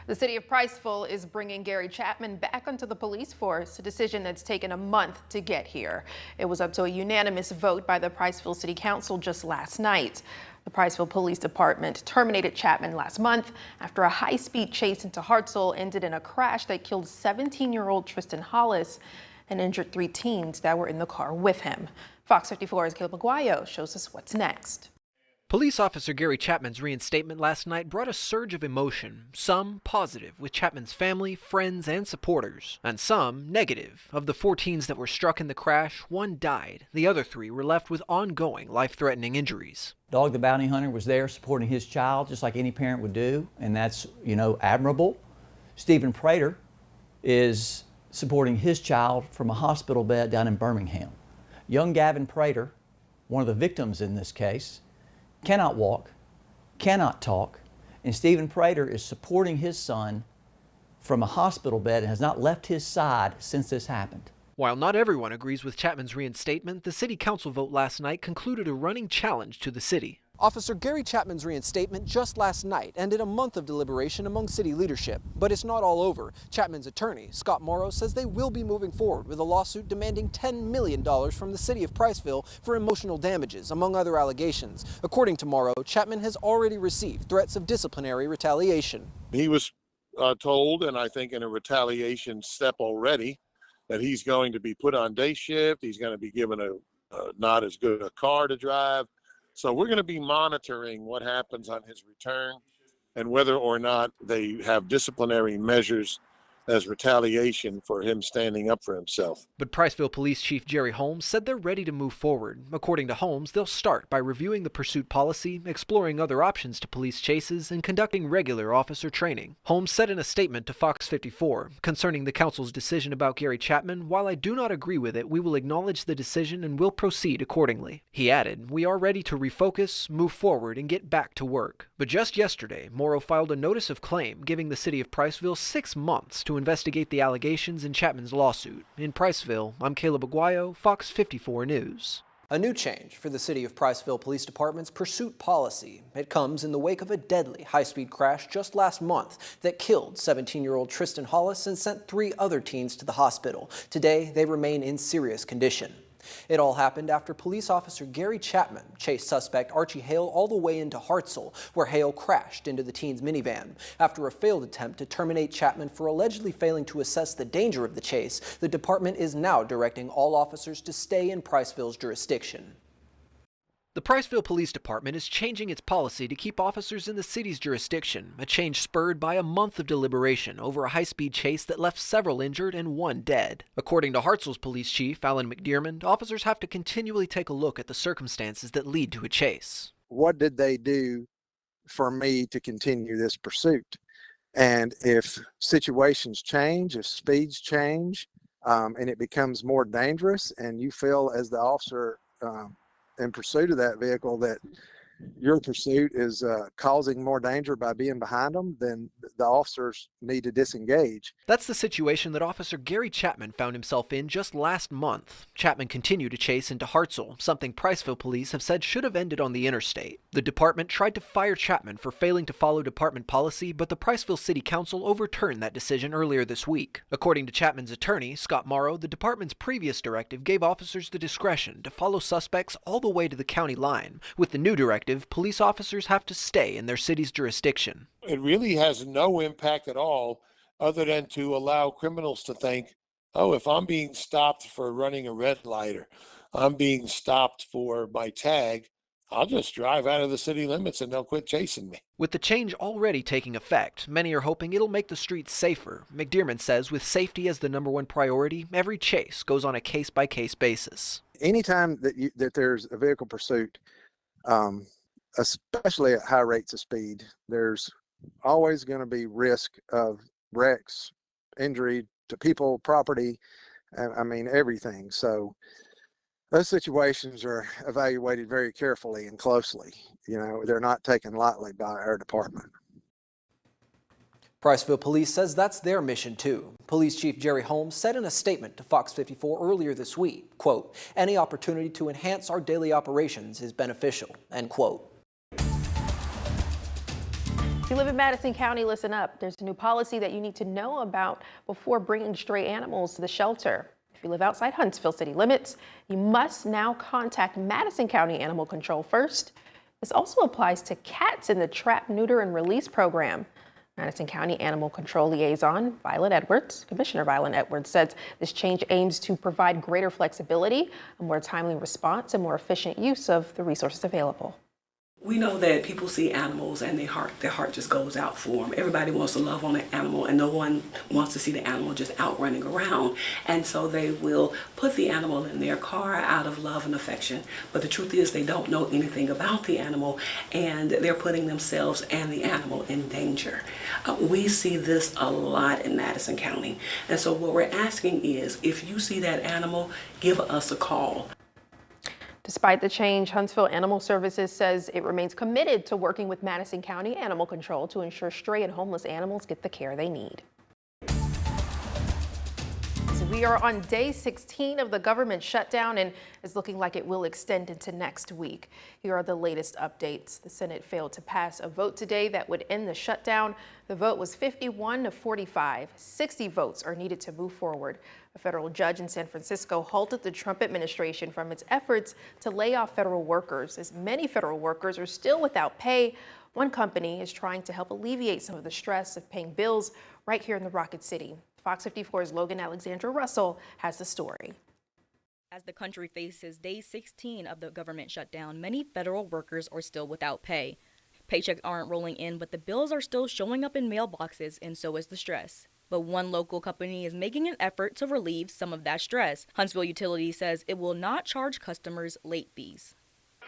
The city of Priceville is bringing Gary Chapman back onto the police force, a decision that's taken a month to get here. It was up to a unanimous vote by the Priceville City Council just last night. The Priceville Police Department terminated Chapman last month after a high-speed chase into Hartselle ended in a crash that killed 17-year-old Tristan Hollis and injured 3 teens that were in the car with him. Fox 54's Caleb Aguayo shows us what's next. Police officer Gary Chapman's reinstatement last night brought a surge of emotion, some positive with Chapman's family, friends, and supporters, and some negative. Of the 4 teens that were struck in the crash, 1 died. The other 3 were left with ongoing life-threatening injuries. Dog the bounty hunter was there supporting his child just like any parent would do, and that's, admirable. Stephen Prater is supporting his child from a hospital bed down in Birmingham. Young Gavin Prater, one of the victims in this case, cannot walk, cannot talk, and Stephen Prater is supporting his son from a hospital bed and has not left his side since this happened. While not everyone agrees with Chapman's reinstatement, the city council vote last night concluded a running challenge to the city. Officer Gary Chapman's reinstatement just last night ended a month of deliberation among city leadership. But it's not all over. Chapman's attorney, Scott Morrow, says they will be moving forward with a lawsuit demanding $10 million from the city of Priceville for emotional damages, among other allegations. According to Morrow, Chapman has already received threats of disciplinary retaliation. He was told, and I think in a retaliation step already, that he's going to be put on day shift. He's going to be given a not as good a car to drive. So we're going to be monitoring what happens on his return and whether or not they have disciplinary measures as retaliation for him standing up for himself. But Priceville Police Chief Jerry Holmes said they're ready to move forward. According to Holmes, they'll start by reviewing the pursuit policy, exploring other options to police chases, and conducting regular officer training. Holmes said in a statement to Fox 54, concerning the council's decision about Gary Chapman, "While I do not agree with it, we will acknowledge the decision and will proceed accordingly." He added, "We are ready to refocus, move forward, and get back to work." But just yesterday, Morrow filed a notice of claim giving the city of Priceville 6 months to investigate the allegations in Chapman's lawsuit. In Priceville, I'm Caleb Aguayo, Fox 54 News. A new change for the city of Priceville Police Department's pursuit policy. It comes in the wake of a deadly high-speed crash just last month that killed 17-year-old Tristan Hollis and sent 3 other teens to the hospital. Today, they remain in serious condition. It all happened after police officer Gary Chapman chased suspect Archie Hale all the way into Hartselle, where Hale crashed into the teen's minivan. After a failed attempt to terminate Chapman for allegedly failing to assess the danger of the chase, the department is now directing all officers to stay in Priceville's jurisdiction. The Priceville Police Department is changing its policy to keep officers in the city's jurisdiction, a change spurred by a month of deliberation over a high-speed chase that left several injured and 1 dead. According to Hartselle's police chief, Alan McDermott, officers have to continually take a look at the circumstances that lead to a chase. What did they do for me to continue this pursuit? And if situations change, if speeds change, and it becomes more dangerous, and you feel as the officer in pursuit of that vehicle that your pursuit is causing more danger by being behind them, then the officers need to disengage. That's the situation that Officer Gary Chapman found himself in just last month. Chapman continued to chase into Hartselle, something Priceville police have said should have ended on the interstate. The department tried to fire Chapman for failing to follow department policy, but the Priceville City Council overturned that decision earlier this week. According to Chapman's attorney, Scott Morrow, the department's previous directive gave officers the discretion to follow suspects all the way to the county line. With the new directive, police officers have to stay in their city's jurisdiction. It really has no impact at all other than to allow criminals to think, oh, if I'm being stopped for running a red light or I'm being stopped for my tag, I'll just drive out of the city limits and they'll quit chasing me. With the change already taking effect, many are hoping it'll make the streets safer. McDermott says with safety as the #1 priority, every chase goes on a case-by-case basis. Anytime that there's a vehicle pursuit, especially at high rates of speed, there's always going to be risk of wrecks, injury to people, property, I mean, everything. So those situations are evaluated very carefully and closely. They're not taken lightly by our department. Priceville Police says that's their mission too. Police Chief Jerry Holmes said in a statement to Fox 54 earlier this week, quote, "Any opportunity to enhance our daily operations is beneficial," end quote. If you live in Madison County, listen up. There's a new policy that you need to know about before bringing stray animals to the shelter. If you live outside Huntsville city limits, you must now contact Madison County Animal Control first. This also applies to cats in the trap, neuter, and release program. Madison County Animal Control Liaison Commissioner Violet Edwards, says this change aims to provide greater flexibility, a more timely response, and more efficient use of the resources available. We know that people see animals and their heart just goes out for them. Everybody wants to love on an animal, and no one wants to see the animal just out running around. And so they will put the animal in their car out of love and affection. But the truth is they don't know anything about the animal, and they're putting themselves and the animal in danger. We see this a lot in Madison County. And so what we're asking is, if you see that animal, give us a call. Despite the change, Huntsville Animal Services says it remains committed to working with Madison County Animal Control to ensure stray and homeless animals get the care they need. So we are on day 16 of the government shutdown, and it's looking like it will extend into next week. Here are the latest updates. The Senate failed to pass a vote today that would end the shutdown. The vote was 51 to 45. 60 votes are needed to move forward. A federal judge in San Francisco halted the Trump administration from its efforts to lay off federal workers, as many federal workers are still without pay. One company is trying to help alleviate some of the stress of paying bills right here in the Rocket City. Fox 54's Logan Alexandra Russell has the story. As the country faces day 16 of the government shutdown, many federal workers are still without pay. Paychecks aren't rolling in, but the bills are still showing up in mailboxes, and so is the stress. But one local company is making an effort to relieve some of that stress. Huntsville Utilities says it will not charge customers late fees.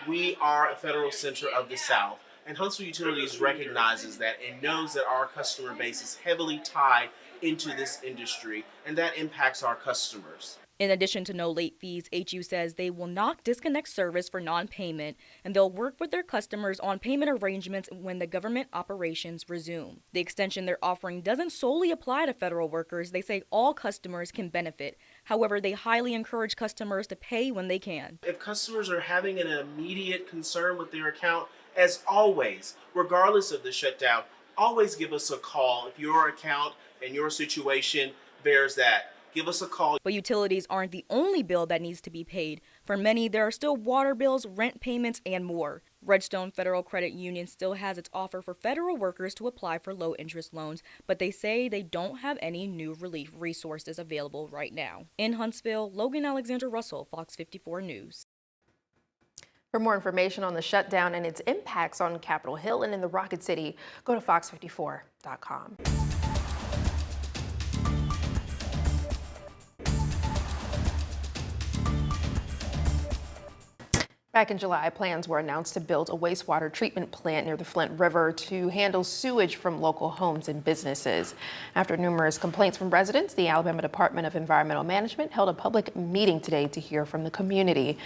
We are a federal center of the South, and Huntsville Utilities recognizes that and knows that our customer base is heavily tied into this industry, and that impacts our customers. In addition to no late fees, HU says they will not disconnect service for non-payment, and they'll work with their customers on payment arrangements when the government operations resume. The extension they're offering doesn't solely apply to federal workers. They say all customers can benefit. However, they highly encourage customers to pay when they can. If customers are having an immediate concern with their account, as always, regardless of the shutdown, always give us a call if your account and your situation bears that. Give us a call. But utilities aren't the only bill that needs to be paid. For many, there are still water bills, rent payments, and more. Redstone Federal Credit Union still has its offer for federal workers to apply for low-interest loans, but they say they don't have any new relief resources available right now. In Huntsville, Logan Alexandra Russell, Fox 54 News. For more information on the shutdown and its impacts on Capitol Hill and in the Rocket City, go to fox54.com. Back in July, plans were announced to build a wastewater treatment plant near the Flint River to handle sewage from local homes and businesses. After numerous complaints from residents, the Alabama Department of Environmental Management held a public meeting today to hear from the community.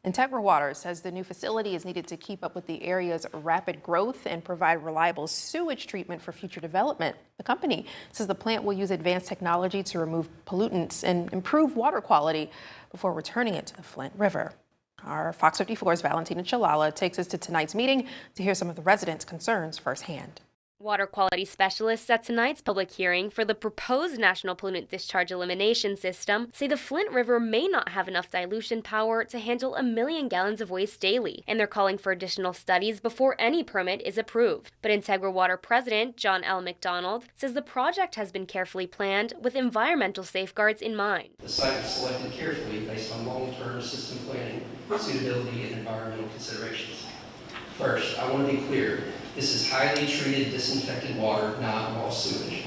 Integra Water says the new facility is needed to keep up with the area's rapid growth and provide reliable sewage treatment for future development. The company says the plant will use advanced technology to remove pollutants and improve water quality before returning it to the Flint River. Our Fox 54's Valentina Chalala takes us to tonight's meeting to hear some of the residents' concerns firsthand. Water quality specialists at tonight's public hearing for the proposed National Pollutant Discharge Elimination System say the Flint River may not have enough dilution power to handle 1 million gallons of waste daily, and they're calling for additional studies before any permit is approved. But Integra Water President John L. McDonald says the project has been carefully planned with environmental safeguards in mind. The site was selected carefully based on long-term system planning, suitability, and environmental considerations. First, I want to be clear. This is highly treated, disinfected water, not raw sewage.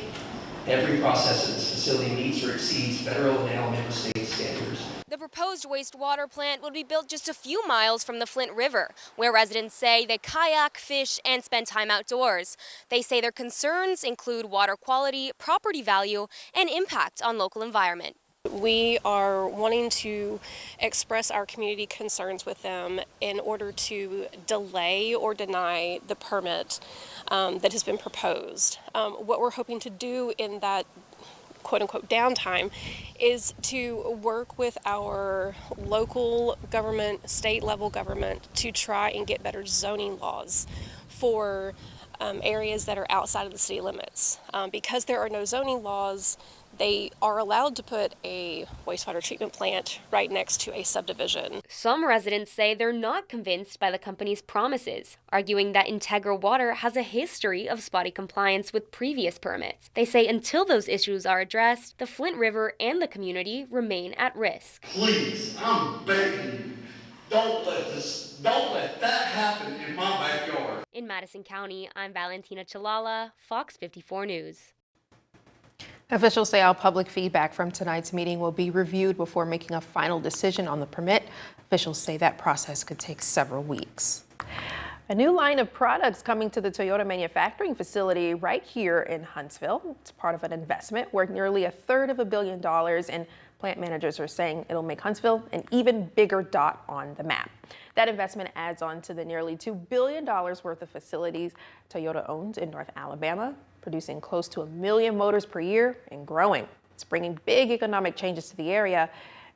Every process in this facility meets or exceeds federal and Alabama state standards. The proposed wastewater plant would be built just a few miles from the Flint River, where residents say they kayak, fish, and spend time outdoors. They say their concerns include water quality, property value, and impact on local environment. We are wanting to express our community concerns with them in order to delay or deny the permit that has been proposed. What we're hoping to do in that quote-unquote downtime is to work with our local government, state level government to try and get better zoning laws for areas that are outside of the city limits. Because there are no zoning laws, they are allowed to put a wastewater treatment plant right next to a subdivision. Some residents say they're not convinced by the company's promises, arguing that Integra Water has a history of spotty compliance with previous permits. They say until those issues are addressed, the Flint River and the community remain at risk. Please, I'm begging you, don't let that happen in my backyard. In Madison County, I'm Valentina Chalala, Fox 54 News. Officials say all public feedback from tonight's meeting will be reviewed before making a final decision on the permit. Officials say that process could take several weeks. A new line of products coming to the Toyota manufacturing facility right here in Huntsville. It's part of an investment worth nearly $350 million, and plant managers are saying it'll make Huntsville an even bigger dot on the map. That investment adds on to the nearly $2 billion worth of facilities Toyota owns in North Alabama, producing close to 1 million motors per year and growing. It's bringing big economic changes to the area.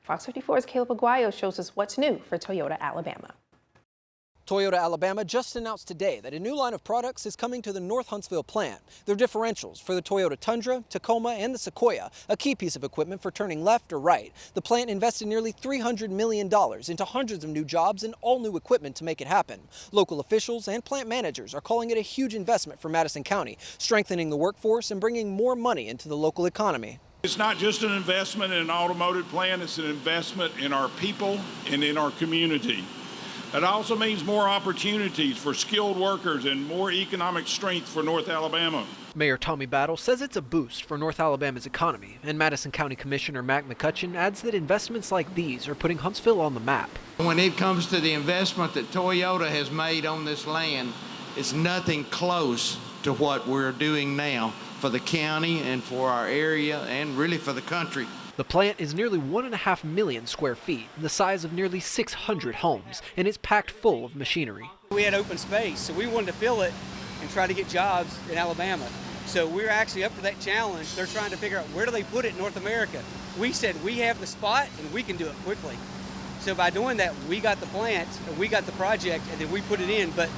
Fox 54's Caleb Aguayo shows us what's new for Toyota Alabama. Toyota Alabama just announced today that a new line of products is coming to the North Huntsville plant. They're differentials for the Toyota Tundra, Tacoma, and the Sequoia, a key piece of equipment for turning left or right. The plant invested nearly $300 million into hundreds of new jobs and all new equipment to make it happen. Local officials and plant managers are calling it a huge investment for Madison County, strengthening the workforce and bringing more money into the local economy. It's not just an investment in an automotive plant, it's an investment in our people and in our community. It also means more opportunities for skilled workers and more economic strength for North Alabama. Mayor Tommy Battle says it's a boost for North Alabama's economy, and Madison County Commissioner Mac McCutcheon adds that investments like these are putting Huntsville on the map. When it comes to the investment that Toyota has made on this land, it's nothing close to what we're doing now for the county and for our area and really for the country. The plant is nearly 1.5 million square feet, the size of nearly 600 homes, and it's packed full of machinery. We had open space, so we wanted to fill it and try to get jobs in Alabama. So we're actually up for that challenge. They're trying to figure out where do they put it in North America. We said we have the spot and we can do it quickly. So by doing that, we got the plant and we got the project and then we put it in, but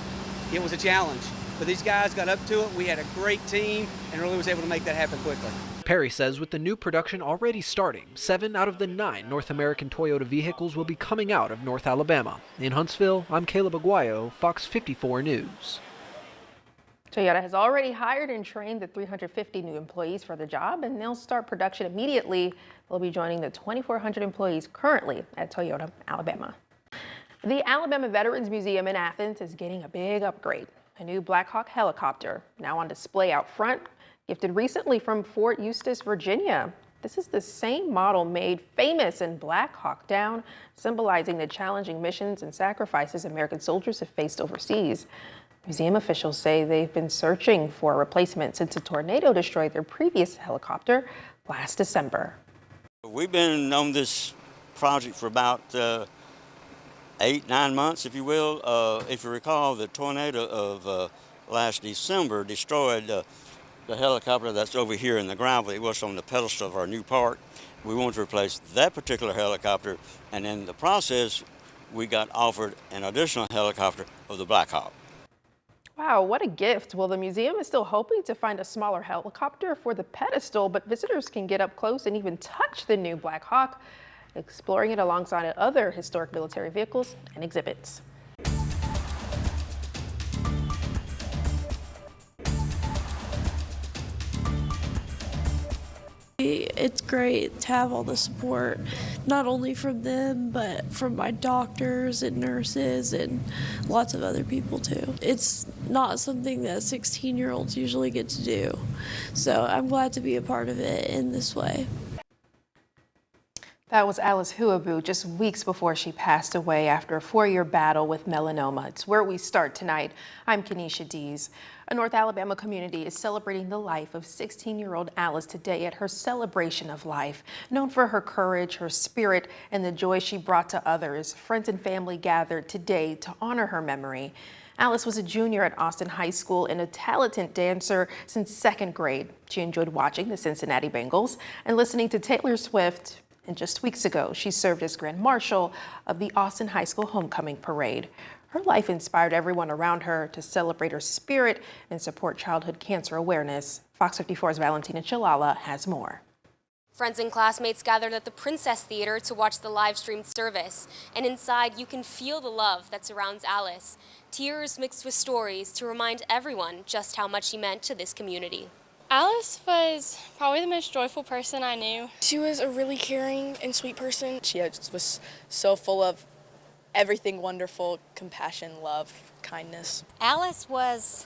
it was a challenge. But these guys got up to it. We had a great team and really was able to make that happen quickly. Perry says with the new production already starting, 7 out of the 9 North American Toyota vehicles will be coming out of North Alabama. In Huntsville, I'm Caleb Aguayo, Fox 54 News. Toyota has already hired and trained the 350 new employees for the job, and they'll start production immediately. They'll be joining the 2,400 employees currently at Toyota Alabama. The Alabama Veterans Museum in Athens is getting a big upgrade. A new Black Hawk helicopter, now on display out front, gifted recently from Fort Eustis, Virginia. This is the same model made famous in Black Hawk Down, symbolizing the challenging missions and sacrifices American soldiers have faced overseas. Museum officials say they've been searching for a replacement since a tornado destroyed their previous helicopter last December. We've been on this project for about 8-9 months, if you will. If you recall, the tornado of last December destroyed the helicopter that's over here in the gravel. It was on the pedestal of our new park. We wanted to replace that particular helicopter, and in the process, we got offered an additional helicopter of the Black Hawk. Wow, what a gift. Well, the museum is still hoping to find a smaller helicopter for the pedestal, but visitors can get up close and even touch the new Black Hawk, exploring it alongside other historic military vehicles and exhibits. It's great to have all the support, not only from them, but from my doctors and nurses and lots of other people too. It's not something that 16-year-olds usually get to do, so I'm glad to be a part of it in this way. That was Alice Huabu just weeks before she passed away after a 4-year battle with melanoma. It's where we start tonight. I'm Kenesha Dees. A North Alabama community is celebrating the life of 16-year-old Alice today at her celebration of life. Known for her courage, her spirit, and the joy she brought to others, friends and family gathered today to honor her memory. Alice was a junior at Austin High School and a talented dancer since 2nd grade. She enjoyed watching the Cincinnati Bengals and listening to Taylor Swift. And just weeks ago, she served as Grand Marshal of the Austin High School Homecoming Parade. Her life inspired everyone around her to celebrate her spirit and support childhood cancer awareness. Fox 54's Valentina Chalala has more. Friends and classmates gathered at the Princess Theater to watch the live-streamed service. And inside, you can feel the love that surrounds Alice. Tears mixed with stories to remind everyone just how much she meant to this community. Alice was probably the most joyful person I knew. She was a really caring and sweet person. She was so full of everything wonderful, compassion, love, kindness. Alice was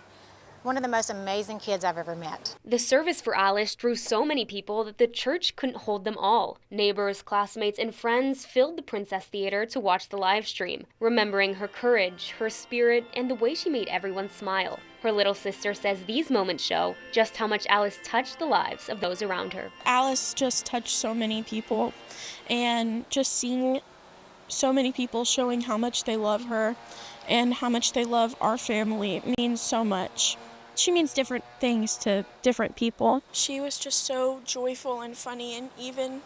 one of the most amazing kids I've ever met. The service for Alice drew so many people that the church couldn't hold them all. Neighbors, classmates, and friends filled the Princess Theater to watch the live stream, remembering her courage, her spirit, and the way she made everyone smile. Her little sister says these moments show just how much Alice touched the lives of those around her. Alice just touched so many people, and just seeing so many people showing how much they love her and how much they love our family means so much. She means different things to different people. She was just so joyful and funny, and even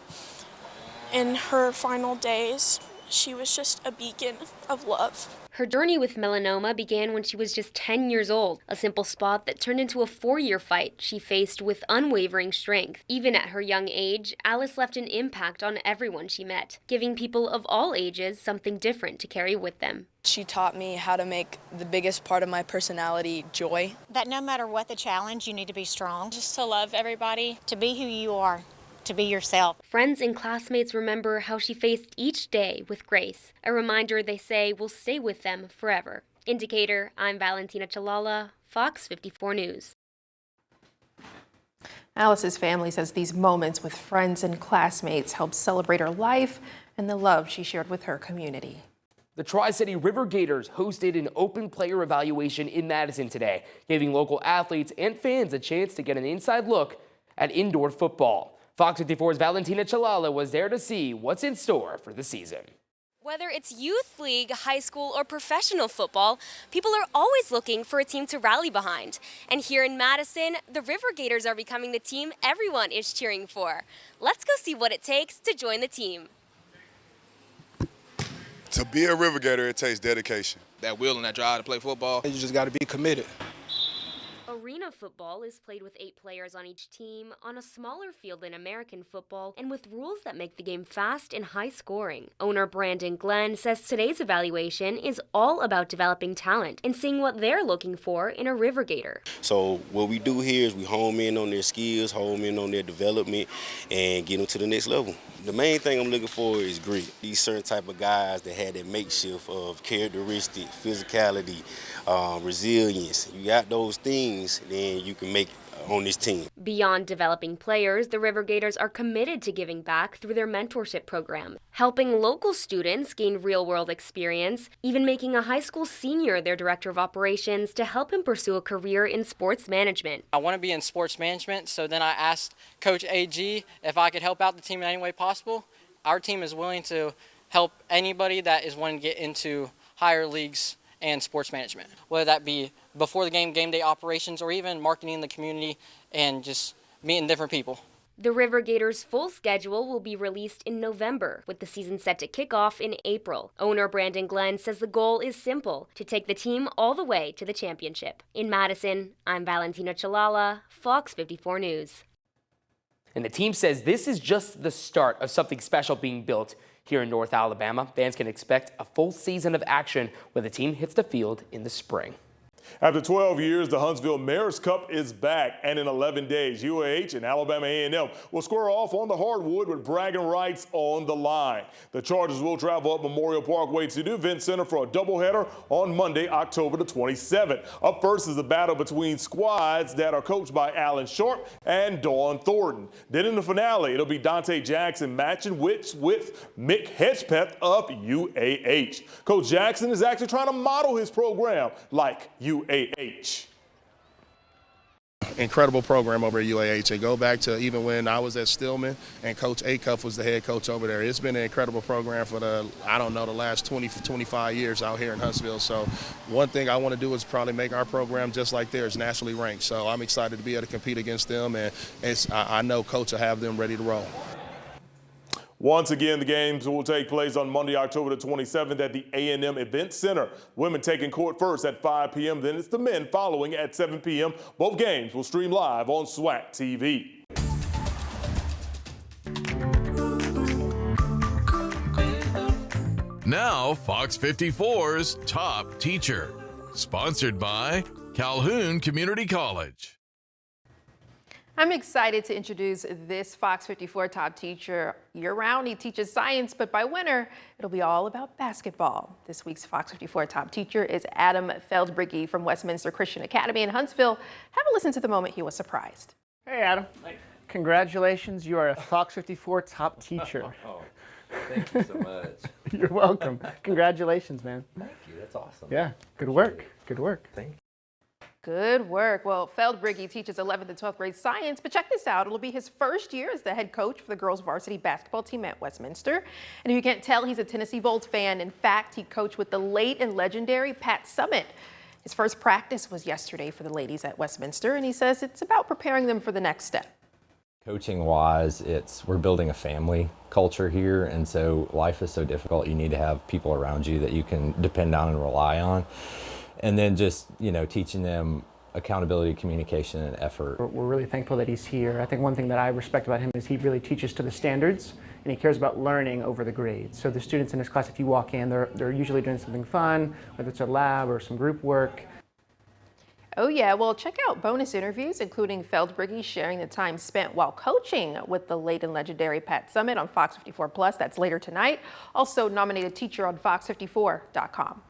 in her final days, she was just a beacon of love. Her journey with melanoma began when she was just 10 years old, a simple spot that turned into a 4-year fight she faced with unwavering strength. Even at her young age, Alice left an impact on everyone she met, giving people of all ages something different to carry with them. She taught me how to make the biggest part of my personality joy. That no matter what the challenge, you need to be strong. Just to love everybody. To be who you are. To be yourself. Friends and classmates remember how she faced each day with grace, a reminder they say will stay with them forever. Indicator, I'm Valentina Chalala, Fox 54 News. Alice's family says these moments with friends and classmates helped celebrate her life and the love she shared with her community. The Tri-City River Gators hosted an open player evaluation in Madison today, giving local athletes and fans a chance to get an inside look at indoor football. Fox 54's Valentina Chalala was there to see what's in store for the season. Whether it's youth league, high school, or professional football, people are always looking for a team to rally behind. And here in Madison, the River Gators are becoming the team everyone is cheering for. Let's go see what it takes to join the team. To be a River Gator, it takes dedication. That will and that drive to play football. You just got to be committed. Arena football is played with 8 players on each team on a smaller field than American football and with rules that make the game fast and high scoring. Owner Brandon Glenn says today's evaluation is all about developing talent and seeing what they're looking for in a River Gator. So what we do here is we home in on their skills, home in on their development, and get them to the next level. The main thing I'm looking for is grit. These certain type of guys that had that makeshift of characteristic, physicality, resilience. You got those things, then you can make on this team. Beyond developing players, the River Gators are committed to giving back through their mentorship program, helping local students gain real-world experience, even making a high school senior their director of operations to help him pursue a career in sports management. I want to be in sports management, so then I asked Coach AG if I could help out the team in any way possible. Our team is willing to help anybody that is wanting to get into higher leagues and sports management, whether that be before the game day operations, or even marketing in the community and just meeting different people. The River Gators' full schedule will be released in November, with the season set to kick off in April. Owner Brandon Glenn says the goal is simple, to take the team all the way to the championship. In Madison, I'm Valentina Chalala, Fox 54 News. And the team says this is just the start of something special being built here in North Alabama. Fans can expect a full season of action when the team hits the field in the spring. After 12 years, the Huntsville Mayor's Cup is back, and in 11 days, UAH and Alabama A&M will square off on the hardwood with bragging rights on the line. The Chargers will travel up Memorial Parkway to the Event Center for a doubleheader on Monday, October the 27th. Up first is a battle between squads that are coached by Alan Sharp and Dawn Thornton. Then in the finale, it'll be Dante Jackson matching wits with Mick Hedgepeth of UAH. Coach Jackson is actually trying to model his program like UAH. Incredible program over at UAH. They go back to even when I was at Stillman and Coach Acuff was the head coach over there. It's been an incredible program for the last 25 years out here in Huntsville. So one thing I want to do is probably make our program just like theirs, nationally ranked. So I'm excited to be able to compete against them, and I know Coach will have them ready to roll. Once again, the games will take place on Monday, October the 27th at the A&M Event Center. Women taking court first at 5 p.m., then it's the men following at 7 p.m. Both games will stream live on SWAC TV. Now, Fox 54's Top Teacher, sponsored by Calhoun Community College. I'm excited to introduce this Fox 54 top teacher year-round. He teaches science, but by winter, it'll be all about basketball. This week's Fox 54 top teacher is Adam Feldbrigge from Westminster Christian Academy in Huntsville. Have a listen to the moment he was surprised. Hey, Adam. Congratulations, you are a Fox 54 top teacher. Thank you so much. You're welcome. Congratulations, man. Thank you. That's awesome. Yeah, good work. Good work. Thank you. Good work. Well, Feldbrigge teaches 11th and 12th grade science, but check this out. It'll be his first year as the head coach for the girls varsity basketball team at Westminster. And if you can't tell, he's a Tennessee Vols fan. In fact, he coached with the late and legendary Pat Summitt. His first practice was yesterday for the ladies at Westminster, and he says it's about preparing them for the next step. Coaching wise, we're building a family culture here, and so life is so difficult. You need to have people around you that you can depend on and rely on. And then just, teaching them accountability, communication, and effort. We're really thankful that he's here. I think one thing that I respect about him is he really teaches to the standards, and he cares about learning over the grades. So the students in his class, if you walk in, they're usually doing something fun, whether it's a lab or some group work. Oh yeah, well, check out bonus interviews, including Feldbrigge sharing the time spent while coaching with the late and legendary Pat Summitt on Fox 54 Plus. That's later tonight. Also nominated teacher on fox54.com.